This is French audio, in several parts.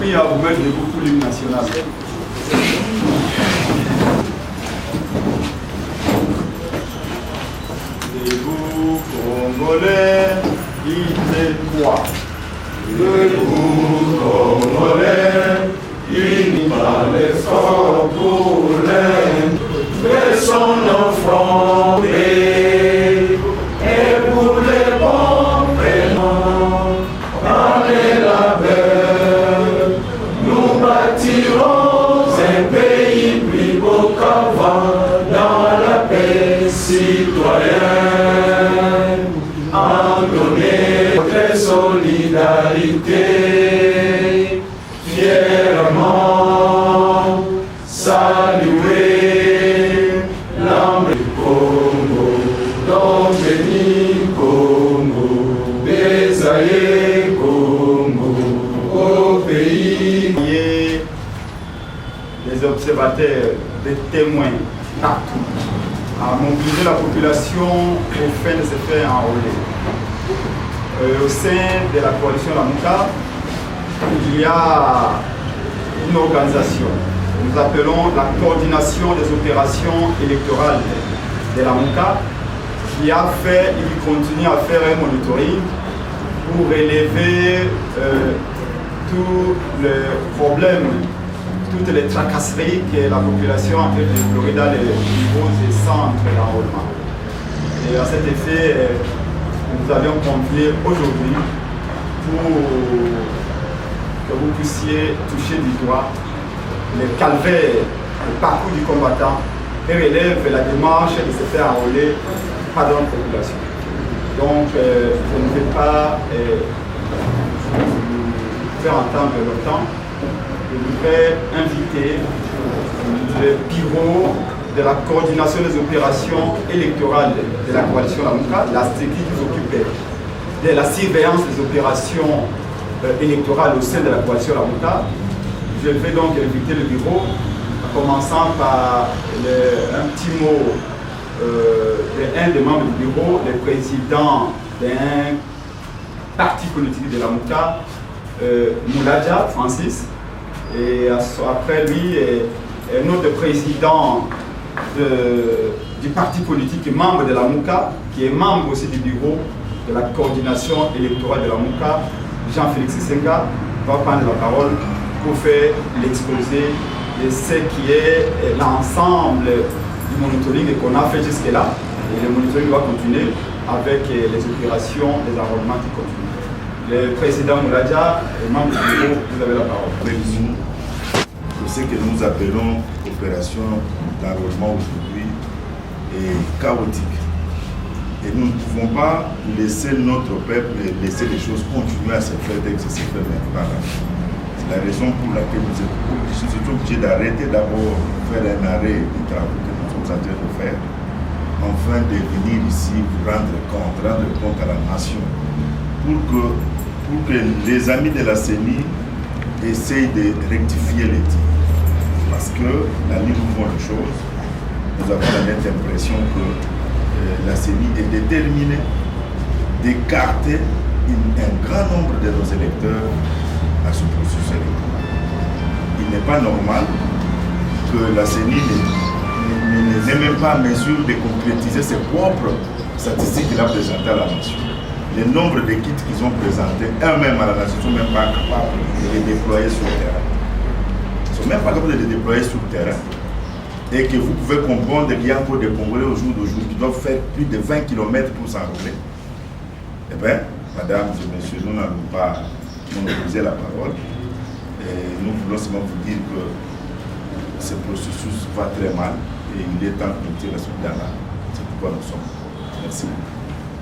tenir à vous mettre debout pour l'hymne national. Debout, Congolais, il est quoi? Debout, Congolais, unis par l'effort pour l'aide, baissons nos fronts et pour les bons prénoms, par les labeurs, nous bâtirons un pays plus beau qu'avant, dans la paix citoyenne, en donner notre solidarité, fièrement saluer l'âme du Congo, don béni Congo, Bésaïe Congo, au pays. Des observateurs, des témoins partout, à mobiliser la population au fin de se faire enrôler. Au sein de la coalition Lamuka, il y a une organisation que nous appelons la coordination des opérations électorales de Lamuka, qui a fait et qui continue à faire un monitoring pour relever tous les problèmes, toutes les tracasseries que la population a pu déplorer dans les niveaux et centres d'enrôlement. Et à cet effet, nous avions convié aujourd'hui pour que vous puissiez toucher du doigt le calvaire, le parcours du combattant et relève la démarche de se faire enrôler par notre population. Donc, je ne vais pas vous faire entendre longtemps. Je voudrais inviter le bureau de la coordination des opérations électorales de la coalition Lamuka, la structure qui s'occupait de la surveillance des opérations électorales au sein de la coalition Lamuka. Je vais donc inviter le bureau, en commençant par un petit mot d'un des membres du bureau, le président d'un parti politique de Lamuka, Mouladia Francis, et après lui, un autre président du parti politique, membre de la Lamuka, qui est membre aussi du bureau de la coordination électorale de la Lamuka, Jean-Félix Senga, va prendre la parole pour faire l'exposé de ce qui est l'ensemble du monitoring qu'on a fait jusque-là. Et le monitoring va continuer avec les opérations des enrôlements qui continuent. Le président Mouladia, membre du bureau, vous avez la parole. Avec nous, ce que nous appelons opération d'enrôlement aujourd'hui est chaotique. Et nous ne pouvons pas laisser notre peuple et laisser les choses continuer à se faire dès que ça se fait maintenant. C'est la raison pour laquelle nous sommes obligés d'arrêter d'abord, faire un arrêt des travaux que nous sommes en train de faire, afin de venir ici pour rendre compte à la nation, pour que les amis de la CENI essayent de rectifier les tirs. Parce que la ligne nous voit les choses, nous avons la nette impression que la CENI est déterminée d'écarter un grand nombre de nos électeurs à ce processus électoral. Il n'est pas normal que la CENI n'ait même pas en mesure de concrétiser ses propres statistiques qu'il a présentées à la nation. Le nombre de kits qu'ils ont présentés eux-mêmes à la nation ne sont même pas capables de les déployer sur le terrain. Ils ne sont même pas capables de les déployer sur le terrain. Et que vous pouvez comprendre qu'il y a encore des Congolais au jour d'aujourd'hui qui doivent faire plus de 20 km pour s'enrôler. Eh bien, mesdames et messieurs, nous n'allons pas monopoliser la parole. Et nous voulons seulement vous dire que ce processus va très mal et il est temps de tirer la suite d'Allah. C'est pourquoi nous sommes. Merci.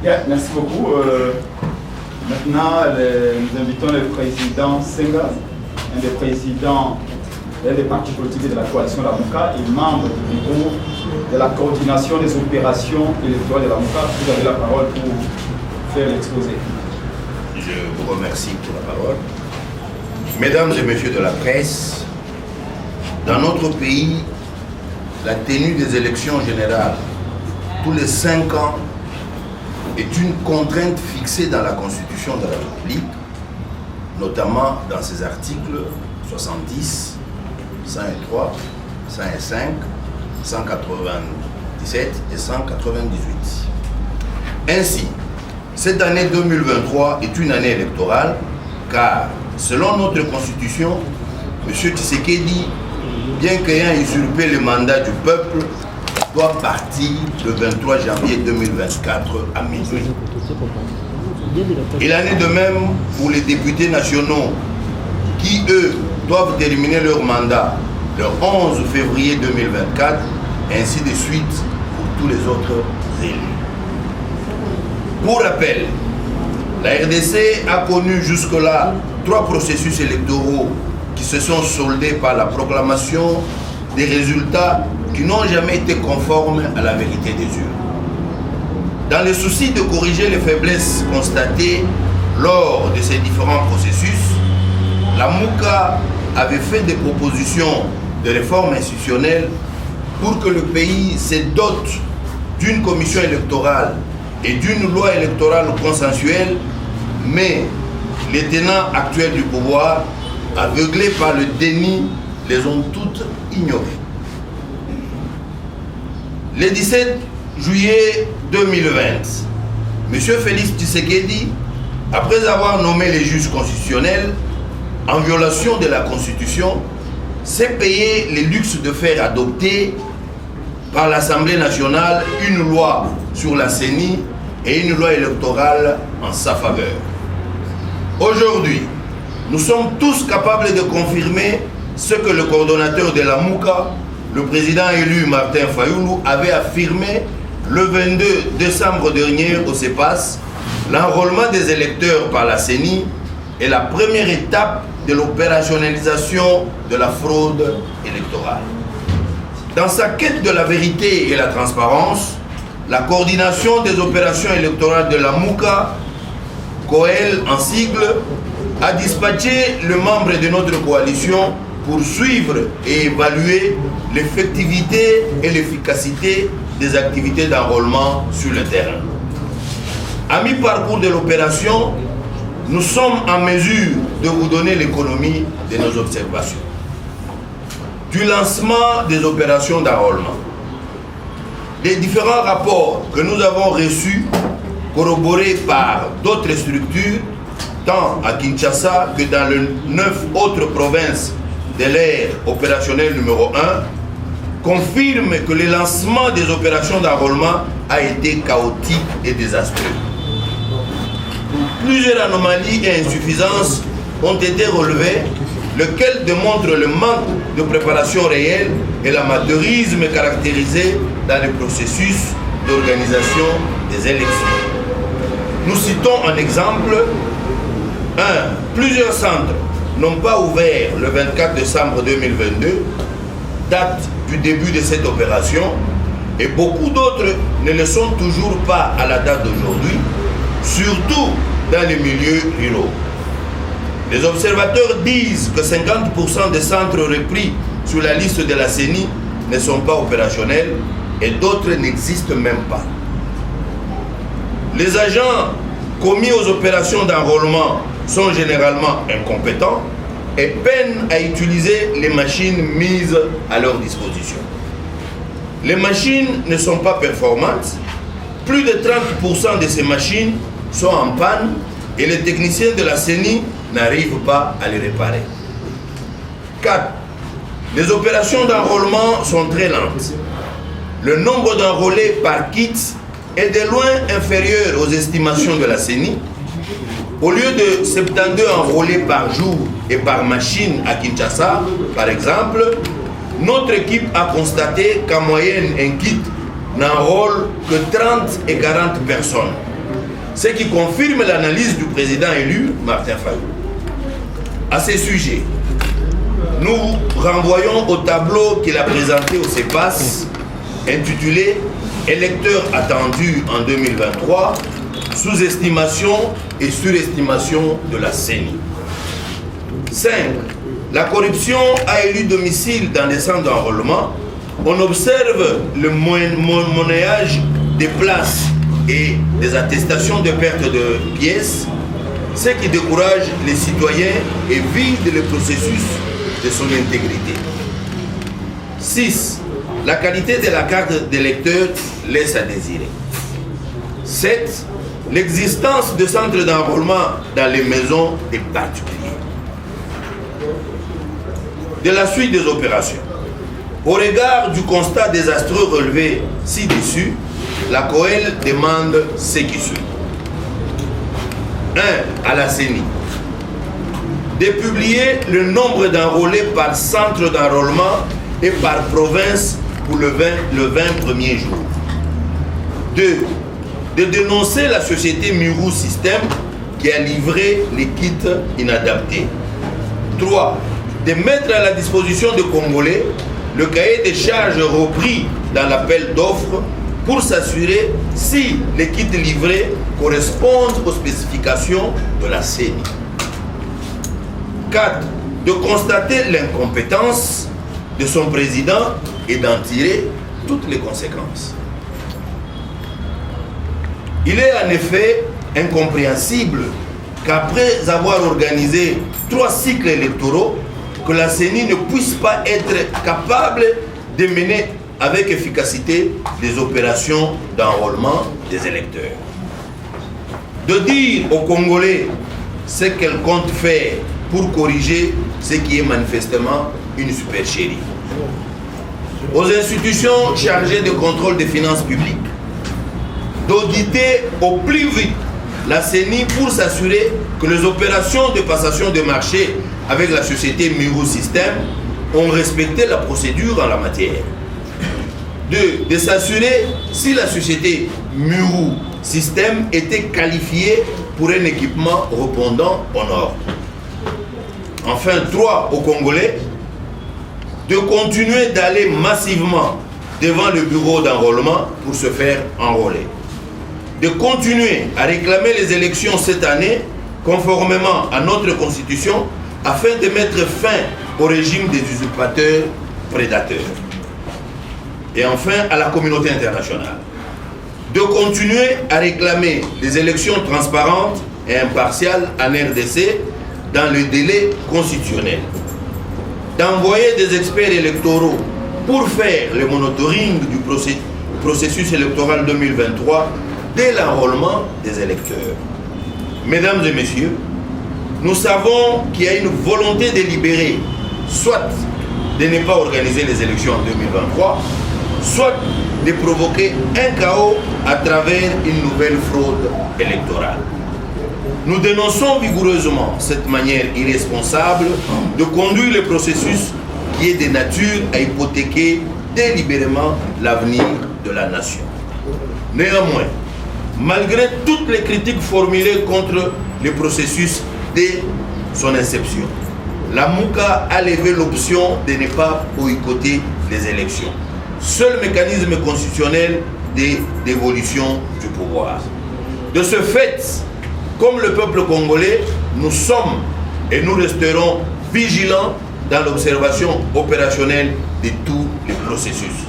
Yeah, merci beaucoup. Maintenant, nous invitons le président Senga, un des présidents des partis politiques de la coalition Lamuka et membre du bureau de la coordination des opérations électorales de Lamuka. Vous avez la parole pour faire l'exposé. Je vous remercie pour la parole. Mesdames et messieurs de la presse, dans notre pays, la tenue des élections générales tous les 5 ans est une contrainte fixée dans la Constitution de la République, notamment dans ses articles 170, 103, 105, 197 et 198. Ainsi, cette année 2023 est une année électorale car, selon notre constitution, M. Tshisekedi, bien qu'ayant usurpé le mandat du peuple, doit partir le 23 janvier 2024 à minuit. Il en est de même pour les députés nationaux qui, eux, doivent terminer leur mandat le 11 février 2024, ainsi de suite pour tous les autres élus. Pour rappel, la RDC a connu jusque-là 3 processus électoraux qui se sont soldés par la proclamation des résultats qui n'ont jamais été conformes à la vérité des urnes. Dans le souci de corriger les faiblesses constatées lors de ces différents processus, la MOUCA avait fait des propositions de réforme institutionnelle pour que le pays se dote d'une commission électorale et d'une loi électorale consensuelle, mais les tenants actuels du pouvoir, aveuglés par le déni, les ont toutes ignorées. Le 17 juillet 2020, M. Félix Tshisekedi, après avoir nommé les juges constitutionnels en violation de la Constitution, s'est payé le luxe de faire adopter par l'Assemblée nationale une loi sur la CENI et une loi électorale en sa faveur. Aujourd'hui, nous sommes tous capables de confirmer ce que le coordonnateur de la MOUCA, le président élu Martin Fayoulou, avait affirmé le 22 décembre dernier au CEPAS. L'enrôlement des électeurs par la CENI est la première étape de l'opérationnalisation de la fraude électorale. Dans sa quête de la vérité et la transparence, la coordination des opérations électorales de la MOUCA, COEL en sigle, a dispatché le membre de notre coalition pour suivre et évaluer l'effectivité et l'efficacité des activités d'enrôlement sur le terrain. À mi-parcours de l'opération, nous sommes en mesure de vous donner l'économie de nos observations. Du lancement des opérations d'enrôlement, les différents rapports que nous avons reçus, corroborés par d'autres structures, tant à Kinshasa que dans les 9 autres provinces de l'ère opérationnelle numéro 1, confirment que le lancement des opérations d'enrôlement a été chaotique et désastreux. Plusieurs anomalies et insuffisances ont été relevées, lesquelles démontrent le manque de préparation réelle et l'amateurisme caractérisé dans le processus d'organisation des élections. Nous citons un exemple. 1. Plusieurs centres n'ont pas ouvert le 24 décembre 2022, date du début de cette opération, et beaucoup d'autres ne le sont toujours pas à la date d'aujourd'hui, surtout dans les milieux ruraux. Les observateurs disent que 50% des centres repris sur la liste de la CENI ne sont pas opérationnels et d'autres n'existent même pas. Les agents commis aux opérations d'enrôlement sont généralement incompétents et peinent à utiliser les machines mises à leur disposition. Les machines ne sont pas performantes. Plus de 30% de ces machines sont en panne et les techniciens de la CENI n'arrivent pas à les réparer. 4. Les opérations d'enrôlement sont très lentes. Le nombre d'enrôlés par kit est de loin inférieur aux estimations de la CENI. Au lieu de 72 enrôlés par jour et par machine à Kinshasa, par exemple, notre équipe a constaté qu'en moyenne, un kit n'enrôle que 30 et 40 personnes. Ce qui confirme l'analyse du président élu, Martin Fayoulou. À ce sujet, nous renvoyons au tableau qu'il a présenté au CEPAS, intitulé « Électeurs attendus en 2023, sous-estimation et surestimation de la CENI ». 5. La corruption a élu domicile dans les centres d'enrôlement. On observe le monnayage des places et des attestations de perte de pièces, ce qui décourage les citoyens et vide le processus de son intégrité. 6. La qualité de la carte d'électeur laisse à désirer. 7. L'existence de centres d'enrôlement dans les maisons des particuliers. De la suite des opérations. Au regard du constat désastreux relevé ci-dessus, la COEL demande ce qui suit. 1. À la CENI, de publier le nombre d'enrôlés par centre d'enrôlement et par province pour le 20 premiers jours. 2. De dénoncer la société Muru System qui a livré les kits inadaptés. 3. De mettre à la disposition des Congolais le cahier des charges repris dans l'appel d'offres pour s'assurer si les kits livrés correspondent aux spécifications de la CENI. 4. De constater l'incompétence de son président et d'en tirer toutes les conséquences. Il est en effet incompréhensible qu'après avoir organisé 3 cycles électoraux, que la CENI ne puisse pas être capable de mener avec efficacité des opérations d'enrôlement des électeurs. De dire aux Congolais ce qu'elle compte faire pour corriger ce qui est manifestement une supercherie. Aux institutions chargées de contrôle des finances publiques d'auditer au plus vite la CENI pour s'assurer que les opérations de passation de marché avec la société Muru System ont respecté la procédure en la matière. 2. De s'assurer si la société Muru System était qualifiée pour un équipement répondant aux normes. Enfin, 3. Aux Congolais de continuer d'aller massivement devant le bureau d'enrôlement pour se faire enrôler. De continuer à réclamer les élections cette année conformément à notre constitution afin de mettre fin au régime des usurpateurs prédateurs. Et enfin, à la communauté internationale, de continuer à réclamer des élections transparentes et impartiales en RDC dans le délai constitutionnel, d'envoyer des experts électoraux pour faire le monitoring du processus électoral 2023 dès l'enrôlement des électeurs. Mesdames et messieurs, nous savons qu'il y a une volonté délibérée, soit de ne pas organiser les élections en 2023, soit de provoquer un chaos à travers une nouvelle fraude électorale. Nous dénonçons vigoureusement cette manière irresponsable de conduire le processus qui est de nature à hypothéquer délibérément l'avenir de la nation. Néanmoins, malgré toutes les critiques formulées contre le processus dès son inception, la MUCA a levé l'option de ne pas boycotter les élections, seul mécanisme constitutionnel de dévolution du pouvoir. De ce fait, comme le peuple congolais, nous sommes et nous resterons vigilants dans l'observation opérationnelle de tous les processus.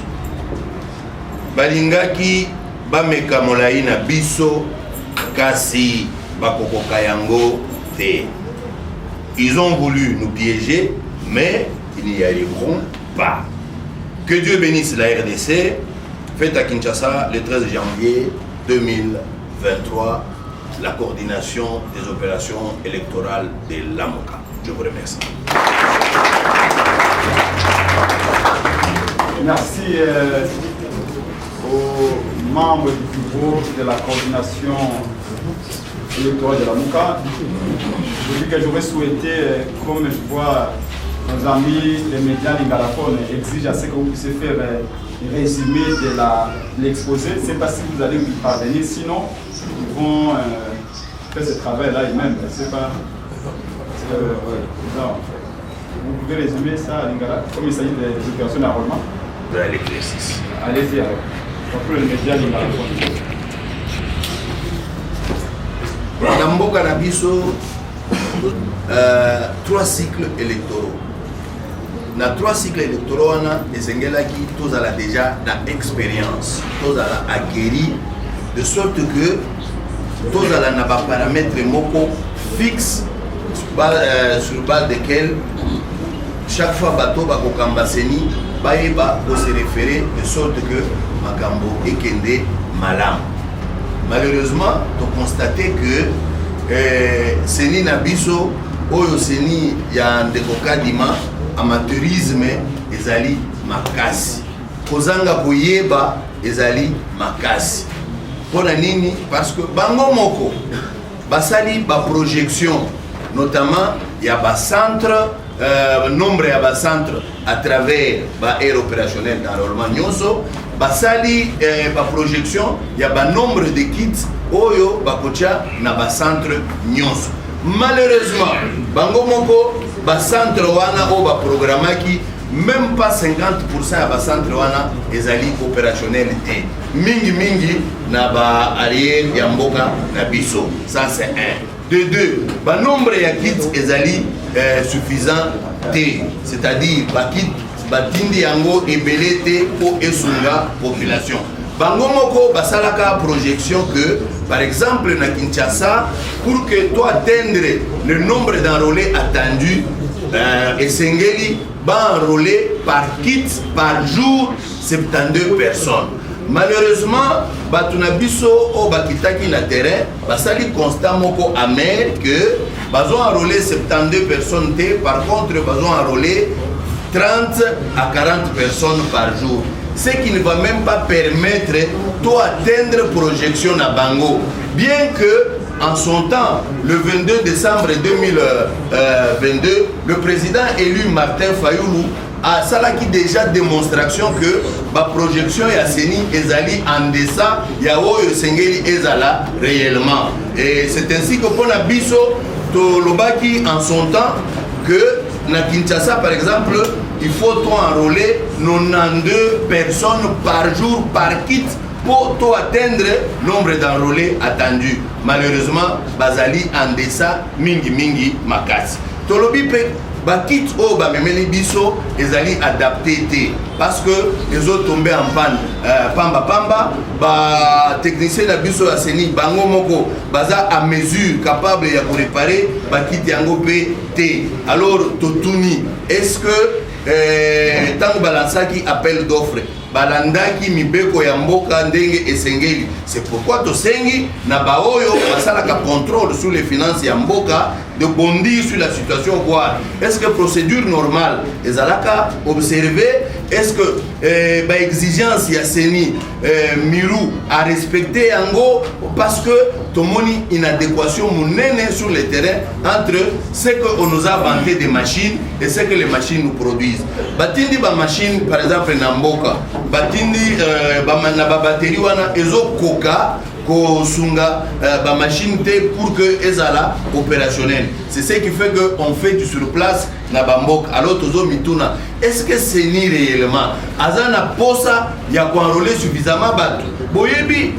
Balingaki bameka molai na biso kasi bakokoka yango te. Ils ont voulu nous piéger, mais ils n'y arriveront pas. Que Dieu bénisse la RDC, fête à Kinshasa le 13 janvier 2023, la coordination des opérations électorales de l'AMOCA. Je vous remercie. Merci aux membres du bureau de la coordination électorale de la MUCA. Je dis que j'aurais souhaité, comme je vois nos amis les médias lingalaphones exigent à ce que vous puissiez faire un résumé de l'exposé. Je ne sais pas si vous allez y parvenir, sinon ils vont faire ce travail-là eux-mêmes. Je ne sais pas. Vous pouvez résumer ça à Lingala, comme il s'agit des opérations d'enrôlement. De l'exercice. Allez-y alors. Après les médias lingalaphones. Dans Mboka Nabiso, 3 cycles électoraux. Dans 3 cycles électoraux, on a des Sengelaki, tous à la déjà d'expérience, tous à la acquérir, de sorte que tous à la n'a pas paramètre moko fixe sur base desquels chaque fois bateau bakokamba seni bayeba ko se référer de sorte que makambo ekende malam. Malheureusement, tu constaté que seni na biso oyo seni ya ndeko kadima amateurisme ezali makasi. Kozanga koyeba ezali makasi. Pona nini? Parce que bango moko basali ba projection notamment ya ba centre nombre ya ba centre à travers ba aire opérationnelle d'enrôlement nyonso basali ba projection ya ba nombre de kits oyo bakocha na ba centre nyonso. Malheureusement bango moko ba centre wana o ba programmaki même pas 50% à ba centre wana ezali opérationnel te mingi na ba arrière ya mboka na biso. Ça c'est un. De deux, ba nombre ya kits ezali suffisant te, c'est-à-dire ba kit batindi yango ebele te po esunga population. Bango moko basalaka projection que par exemple na Kinshasa pour que toi atteindre le nombre d'enrôlés attendu esengeli ba enrôler par kit par jour 72 personnes. Malheureusement, batuna biso o bakitaki na terrain, basali constat moko amer que bazo enrôler 72 personnes te, par contre bazo enrôler 30 à 40 personnes par jour. Ce qui ne va même pas permettre de atteindre projection à Bango. Bien que en son temps, le 22 décembre 2022, le président élu Martin Fayoulou a salaki déjà démonstration que la projection ya seni ezali en deçà ya oyo sengeli ezala réellement. Et c'est ainsi que pour la biso to lobaki en son temps que na Kinshasa par exemple il faut enrôler 92 personnes par jour par kit pour atteindre le nombre d'enrôlés attendus. Malheureusement bazali en deçà mingi makasi. Tolobi pe ba kit o ba memeli biso ezali adapté te parce que les autres tombés en panne pamba ba technicien la biso ya seni bango moko baza à mesure capable ya ko réparer ba kit yango pe te. Alors totuni est-ce que tango balansaki appel d'offre balandaki mibeko ya mboka ndenge esengeli, c'est pourquoi tosengi na baoyo basalaka contrôle sur les finances ya mboka de bondir sur la situation, voir est-ce que procédure normale ezalaka observer, est-ce que ba exigence ya seni miru à respecter yango, parce que tomoni inadéquation munene sur le terrain entre ce que on nous a vanté des machines et ce que les machines nous produisent. Batindi ba machine par exemple na mboka batindi na ba batterie wana ezo koka ko sunga ba machine te pour que ezala opérationnel. C'est ce qui fait que on fait du surplace na bambok. Alors tozo mituna, est-ce que c'est ni réellement azana posa ya ko enrôler suffisamment batu boyebi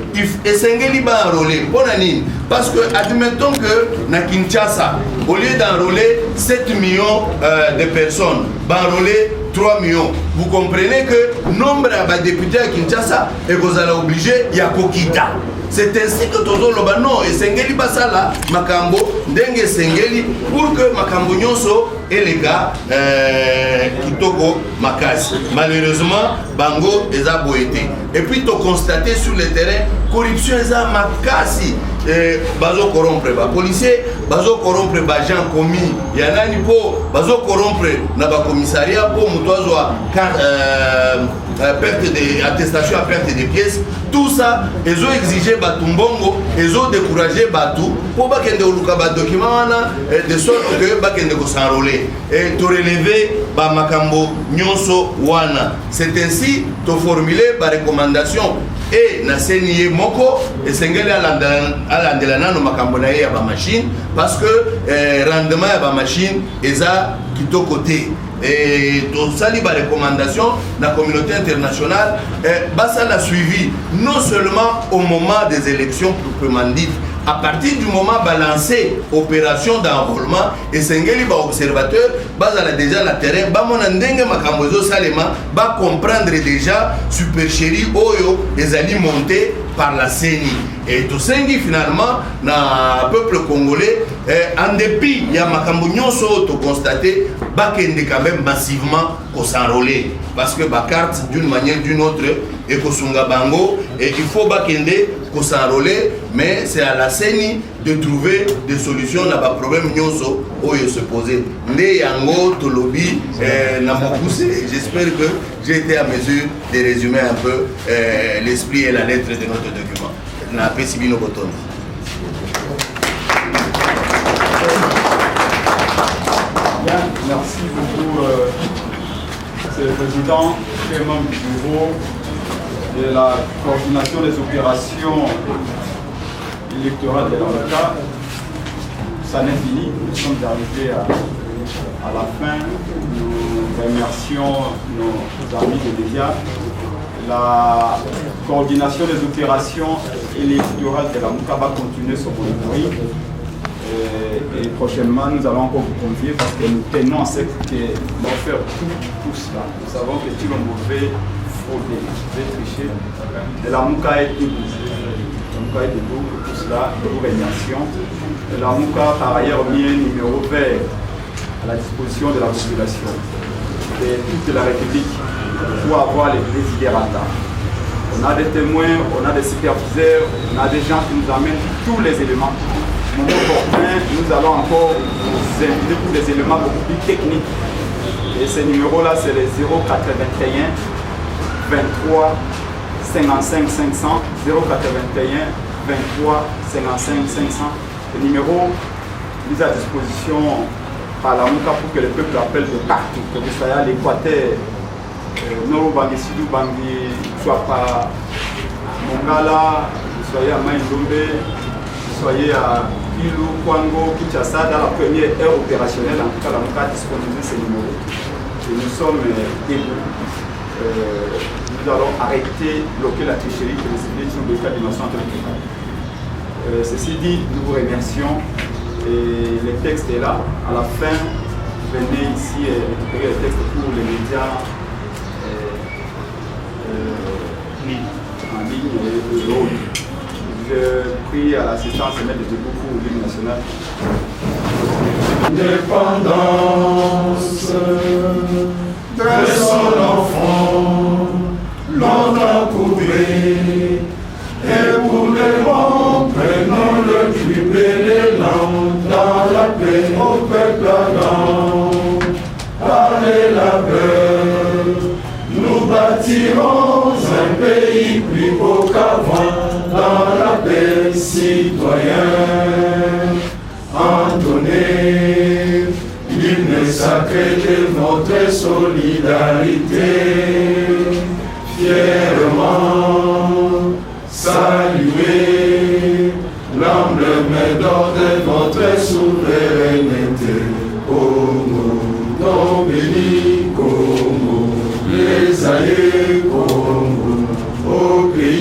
esengeli ba enrôler pona nini? Parce que admettons que na Kinshasa au lieu d'enrôler 7 millions de personnes ba enrôler 3 millions. Vous comprenez que nombre de députés à Kinshasa est obligé ya kokita. C'est ainsi que tozo loba non et sengeli basala makambo ndenge sengeli pour que makambo nyonso et les gars kitoko makasi. Malheureusement bango eza boité. Et puis to constater sur le terrain corruption eza makasi. Bazo corrompre ba policier, bazo corrompre ba gens commis ya nani po bazo corrompre na ba commissariat po mutozo perte de attestation à perte de pièces. Tout ça ils ont exigé batumbongo, ils ont découragé batu pour ba kende oluka ba document wana de sorte que ba kende ko s'enrôler et to relever ba makambo nyonso wana. C'est ainsi to formuler ba recommandation et na seniye moko esengeli alandelana no makambo na ye ya ba machine parce que rendement ya ba machine eza kitoko te. Et tout ça, les recommandations de la communauté internationale, ça l'a suivi non seulement au moment des élections proprement dites, à partir du moment balancé opération d'enrôlement et sengeli ba observateur bazala déjà la terrain ba mona ndenge makambo zo salema ba comprendre déjà supercherie oyo ezali monter par la CENI. Et tout ça, finalement, dans le peuple congolais, en dépit, il y a to constaté, bakende quand même massivement qu'on s'enrôler. Parce que la carte, d'une manière ou d'une autre, est kosunga bango, et il faut bakende qu'on s'enrôler, mais c'est à la CENI de trouver des solutions à la problème nyonso où il se posait. Né yango tolobi n'a pas poussé. J'espère que j'ai été à mesure de résumer un peu l'esprit et la lettre de notre document. Na pesibino boton. Bien, merci beaucoup, Monsieur le Président, chers membres du bureau de la coordination des opérations électorales de l'AMUCA. Ça n'est fini, nous sommes arrivés à la fin. Nous remercions nos amis de médias. La coordination des opérations électorales de l'AMUCA va continuer son monitoring. Et prochainement, nous allons encore vous convier parce que nous tenons à ce que nous allons faire tout cela. Nous savons que tout le mauvais frauder, tricher. Et l'AMUCA est debout. L'AMUCA est debout pour tout cela. Nous vous remercions. L'AMUCA, par ailleurs, mis un numéro vert à la disposition de la population de toute la République pour avoir les désidératas. On a des témoins, on a des superviseurs, on a des gens qui nous amènent tous les éléments. Mon opportun, nous allons encore vous inviter pour des éléments beaucoup plus techniques. Et ces numéros-là, c'est les 081 23 55 500, 081 23 55 500. Les numéros mis à disposition par l'AMUCA pour que le peuple appelle de partout, que vous soyez à l'Équateur, Noro Bangi, Sidou Bangi, soit pas Mongala, vous soyez à Maïndombe, vous soyez à Ilou, Kwango, Kinshasa, dans la première heure opérationnelle, en tout cas l'AMUCA a disponibilisé ces numéros. Et nous sommes debout. Nous allons arrêter, bloquer la tricherie que les civils sont de la dimension internationale. Ceci dit, nous vous remercions. Et le texte est là. À la fin, venez ici et récupérer le texte pour les médias en ligne et l'autre. Je prie à l'assistance de mettre debout pour l'hymne national. Indépendance de son enfant, longtemps couvé, et pour le monde, prenons le triple l'élan, dans la paix au peuple ardent, parlez la paix, nous bâtirons un pays plus beau qu'avant, dans la paix citoyen, entonnez l'hymne sacré de notre solidarité.